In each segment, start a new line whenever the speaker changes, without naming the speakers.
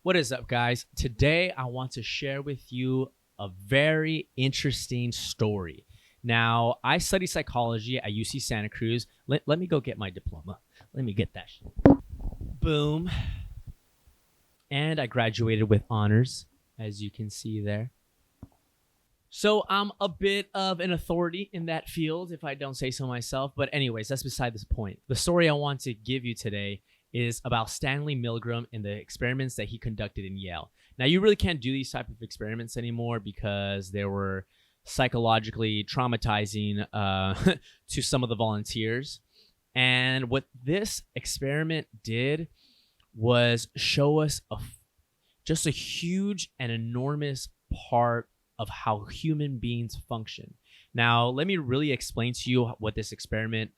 What is up, guys? Today, I want to share with you a very interesting story. Now, I study psychology at UC Santa Cruz. Let me go get my diploma. Let me get that shit. Boom. And I graduated with honors, as you can see there. So I'm a bit of an authority in that field, if I don't say so myself. But anyways, that's beside this point. The story I want to give you today is about Stanley Milgram and the experiments that he conducted in Yale. Now, you really can't do these type of experiments anymore because they were psychologically traumatizing to some of the volunteers. And what this experiment did was show us just a huge and enormous part of how human beings function. Now, let me really explain to you what this experiment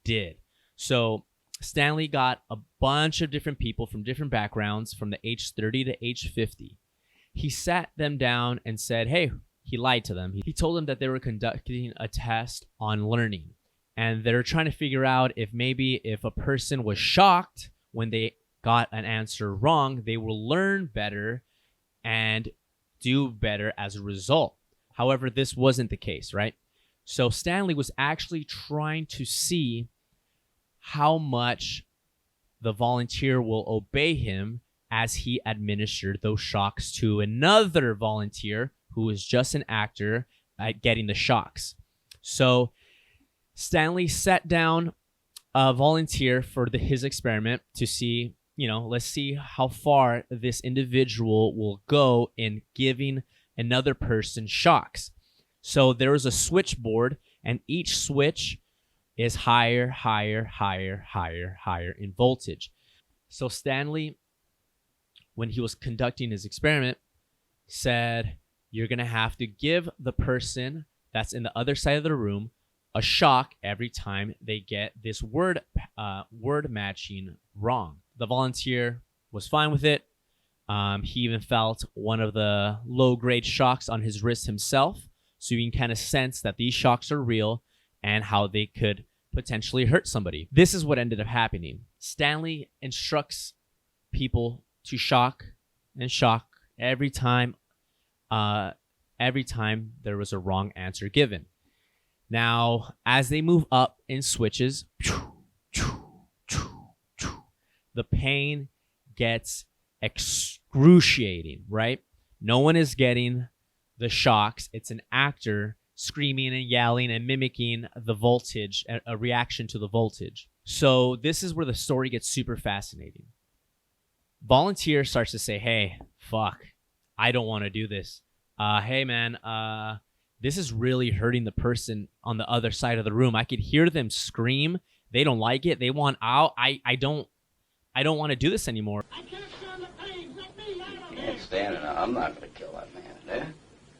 did. So, Stanley got a bunch of different people from different backgrounds from the age 30 to age 50. He sat them down and said, hey, he lied to them. He told them that they were conducting a test on learning. And they're trying to figure out if a person was shocked when they got an answer wrong, they will learn better and do better as a result. However, this wasn't the case, right? So Stanley was actually trying to see how much the volunteer will obey him as he administered those shocks to another volunteer who was just an actor at getting the shocks. So Stanley sat down a volunteer for his experiment to see, let's see how far this individual will go in giving another person shocks. So there was a switchboard, and each switch is higher, higher, higher, higher, higher in voltage. So Stanley, when he was conducting his experiment, said, you're going to have to give the person that's in the other side of the room a shock every time they get this word matching wrong. The volunteer was fine with it. He even felt one of the low-grade shocks on his wrist himself, so you can kind of sense that these shocks are real and how they could potentially hurt somebody. This is what ended up happening. Stanley instructs people to shock and shock every time there was a wrong answer given. Now, as they move up in switches, the pain gets excruciating, right? No one is getting the shocks. It's an actor screaming and yelling and mimicking the voltage, a reaction to the voltage. So this is where the story gets super fascinating. Volunteer starts to say, hey, fuck, I don't want to do this. Hey, man, this is really hurting the person on the other side of the room. I could hear them scream. They don't like it. They want out. I don't want to do this anymore.
I can't stand the pain. Let me out of
You
here.
can't stand it. I'm not going to kill that man there.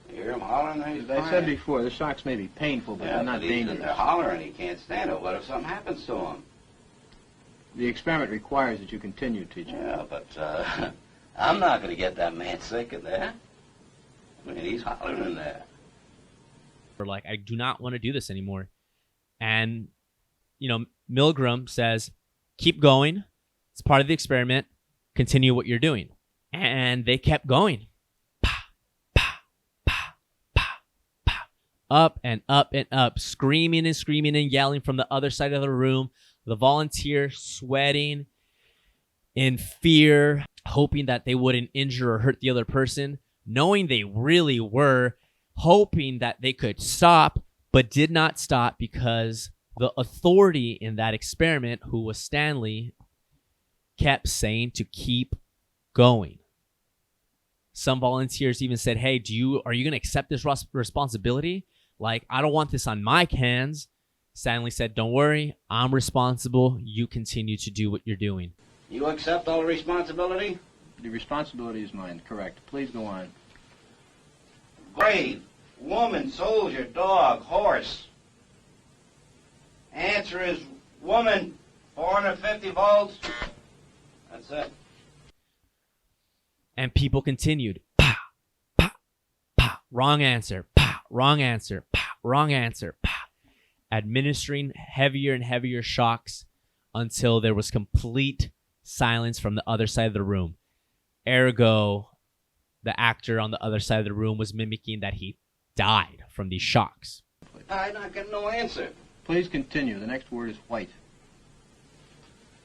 You hear him hollering there? He's
As I said before, the shocks may be painful, but they're not dangerous.
They're hollering. He can't stand it. What if something happens to him?
The experiment requires that you continue, teacher.
Yeah, but I'm not going to get that man sick in there. I mean, he's hollering in there.
Or like, I do not want to do this anymore. And, Milgram says, keep going. It's part of the experiment. Continue what you're doing. And they kept going. Up and up and up, screaming and yelling from the other side of the room. The volunteer sweating in fear, hoping that they wouldn't injure or hurt the other person, knowing they really were, hoping that they could stop, but did not stop because the authority in that experiment, who was Stanley, kept saying to keep going. Some volunteers even said, hey, are you going to accept this responsibility? Like, I don't want this on my hands. Stanley said, don't worry, I'm responsible. You continue to do what you're doing.
You accept all the responsibility?
The responsibility is mine, correct. Please go on.
Grave, woman, soldier, dog, horse. Answer is woman, 450 volts. That's it.
And people continued. Pow, pow, pow. Wrong answer. Pow, wrong answer. Pow, wrong answer. Pow. Administering heavier and heavier shocks until there was complete silence from the other side of the room. Ergo, the actor on the other side of the room was mimicking that he died from these shocks.
I'm not getting no answer.
Please continue. The next word is white.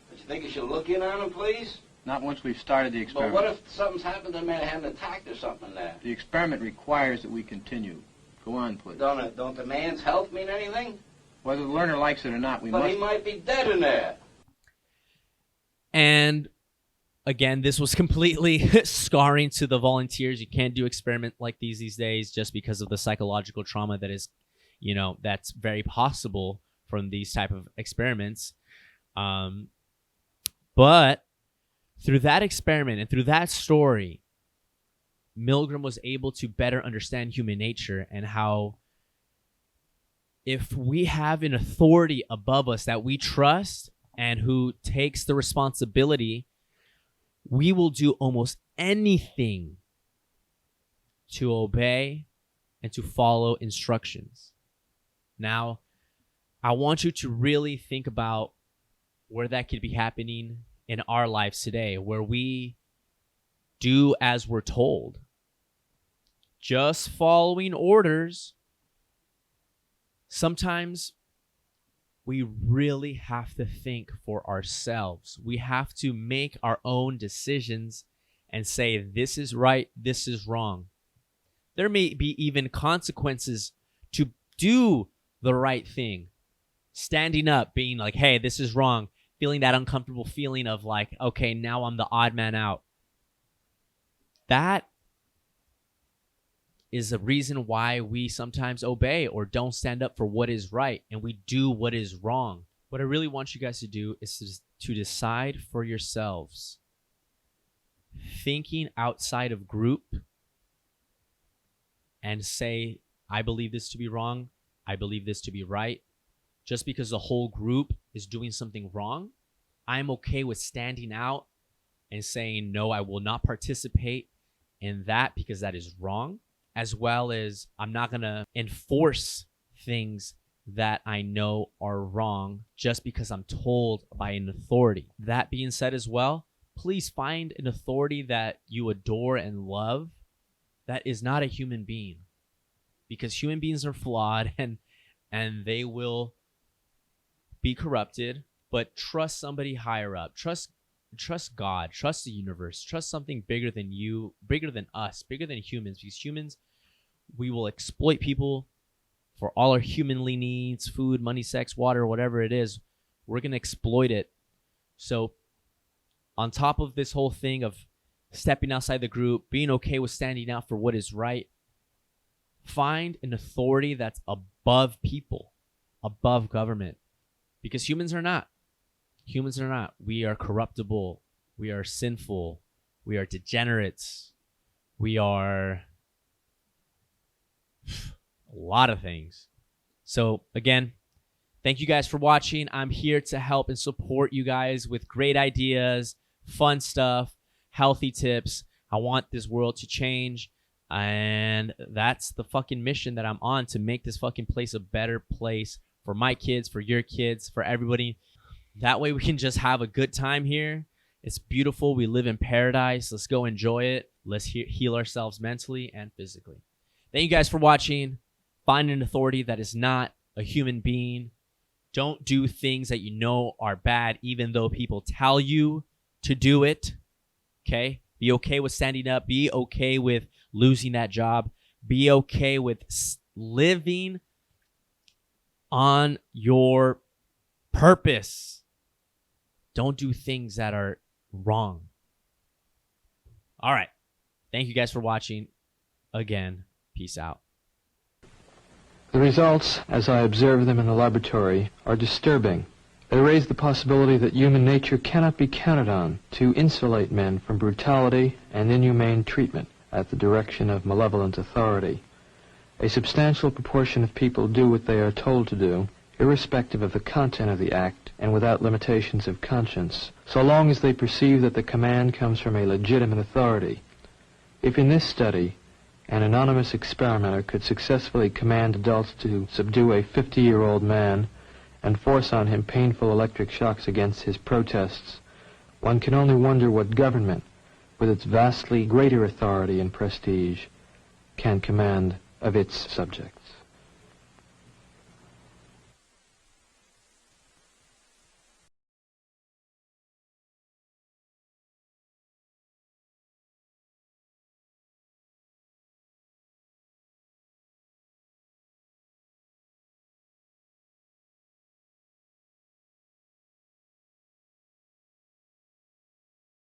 But you think you should look in on him, please?
Not once we've started the
But
experiment.
what if something's happened to the man having attacked or something there?
The experiment requires that we continue. Go on, please.
Don't the man's health mean anything?
Whether the learner likes it or not, we
But
must...
he might be dead in there.
And again, this was completely scarring to the volunteers. You can't do experiment like these days just because of the psychological trauma that is, that's very possible from these type of experiments. But through that experiment and through that story, Milgram was able to better understand human nature and how if we have an authority above us that we trust and who takes the responsibility, we will do almost anything to obey and to follow instructions. Now, I want you to really think about where that could be happening in our lives today, where we do as we're told. Just following orders. Sometimes we really have to think for ourselves. We have to make our own decisions and say, this is right, this is wrong. There may be even consequences to do the right thing. Standing up, being like, hey, this is wrong. Feeling that uncomfortable feeling of like, okay, now I'm the odd man out. That is a reason why we sometimes obey or don't stand up for what is right and we do what is wrong. What I really want you guys to do is to decide for yourselves. Thinking outside of group and say, I believe this to be wrong. I believe this to be right. Just because the whole group is doing something wrong, I'm okay with standing out and saying, no, I will not participate in that because that is wrong. As well as I'm not going to enforce things that I know are wrong just because I'm told by an authority. That being said as well, please find an authority that you adore and love that is not a human being. Because human beings are flawed and they will be corrupted, but trust somebody higher up. Trust God, trust the universe, trust something bigger than you, bigger than us, bigger than humans, because humans, we will exploit people for all our humanly needs, food, money, sex, water, whatever it is. We're going to exploit it. So on top of this whole thing of stepping outside the group, being okay with standing out for what is right, find an authority that's above people, above government, because humans are not. Humans are not. We are corruptible. We are sinful. We are degenerates. We are a lot of things. So again, thank you guys for watching. I'm here to help and support you guys with great ideas, fun stuff, healthy tips. I want this world to change. And that's the fucking mission that I'm on, to make this fucking place a better place for my kids, for your kids, for everybody. That way we can just have a good time here. It's beautiful. We live in paradise. Let's go enjoy it. Let's heal ourselves mentally and physically. Thank you guys for watching. Find an authority that is not a human being. Don't do things that you know are bad, even though people tell you to do it. Okay? Be okay with standing up. Be okay with losing that job. Be okay with living on your purpose. Don't do things that are wrong. All right. Thank you guys for watching. Again, peace out.
The results, as I observe them in the laboratory, are disturbing. They raise the possibility that human nature cannot be counted on to insulate men from brutality and inhumane treatment at the direction of malevolent authority. A substantial proportion of people do what they are told to do, irrespective of the content of the act and without limitations of conscience, so long as they perceive that the command comes from a legitimate authority. If in this study an anonymous experimenter could successfully command adults to subdue a 50-year-old man and force on him painful electric shocks against his protests, one can only wonder what government, with its vastly greater authority and prestige, can command of its subjects.